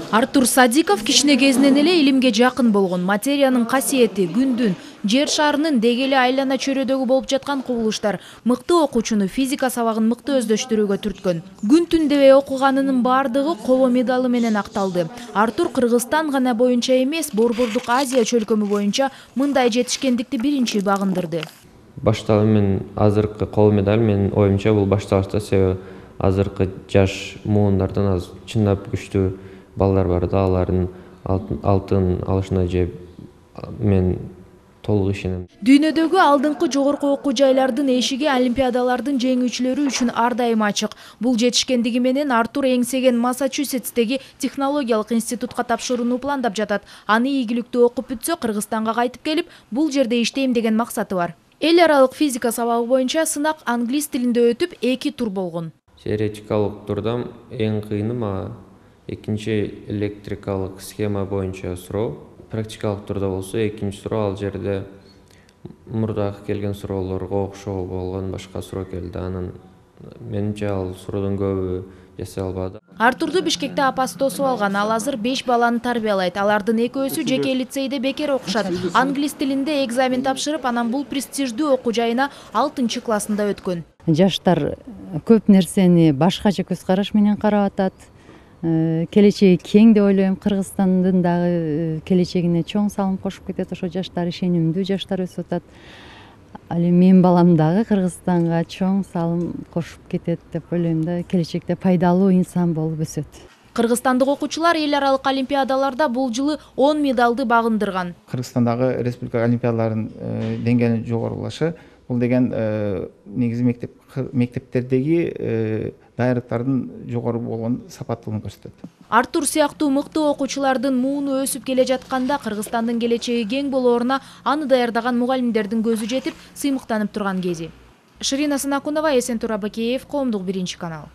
Артур Садиков кичине кезинен эле илимге жакын болгон, материянын касиети, күндүн, жер шарынын дегеле айлана чөйрөдөгү болуп жаткан кубулуштар мыкты окуучуну физика сабагын мыкты өздөштүрүүгө түрткөн. Күн түн дебей окуганынын бардыгы коло медалы менен акталды. Артур Кыргызстан гана боюнча эмес, Борбордук Азия чөлкөмү боюнча мындай жетишкендикти биринчи багындырды. Башталым мен азыркы кол медаль менин оюмча бул башталышта, себеби азыркы жаш муундардан аз чындап күчтүү балдар бар да, алардын алтын алышына же мен толук ишенем. Дүйнөдөгү алдыңкы жогорку окуу жайлардын эшиги олимпиадалардын жеңүүчүлөрү үчүн ар дайым ачык. Бул жетишкендиги менен Артур эңсеген Массачусетстеги технологиялык институтка тапшырууну пландап жатат. Аны ийгиликтүү окуп бүтсө, Кыргызстанга кайтып келип, бул жерде иштейм деген максаты бар. Эл аралык физика сабагы боюнча сынак англис тилинде өтүп, 2 тур болгон. Теоретикалык турдан эң кыйыны мага экинчи электрикалык схема боюнча суроо. Практикалык турда болсо экинчи суроо, ал жерде мурдагы келген суроолорго окшоо болгон башка суроо келди. Анан менимче ал суроодон көбү жасай албады. Артурду Бишкекте апасы тосуп алган, ал азыр 5 баланы тарбиялайт. Алардын экөөсү жеке лицейде бекер окушат. Англис тилинде экзамен тапшырып, анан бул престиждүү окуу жайына 6 классында өткөн. Жаштар көп нерсени башкача көз караш менен карап атат. Келечеги кең деп ойлойм. Кыргызстандын дагы келечегине чоң салым кошуп кетет ошо жаштар, ишенимдүү жаштар өсүп атат. Ал эми менин балам дагы Кыргызстанга чоң салым кошуп кетет деп ойлойм да, келечекте пайдалуу инсан болуп өсөт. Кыргызстандык окуучулар эл аралык олимпиадаларда бул жылы 10 медалды багындырган. Кыргызстандагы республика олимпиадаларынын деңгээлинин жогорулашы, бул деген негизи мектептердеги даярлыктардын жогору болгон сапаттуулугун көрсөтөт. Артур сыяктуу мыкты окуучулардын мууну өсүп келе жатканда, Кыргызстандын келечеги кең болооруна аны даярдаган мугалимдердин көзү жетип, сыймыктанып турган кези. Ширина Сынакунова, Эсентур Абакеев, Коомдук 1 канал.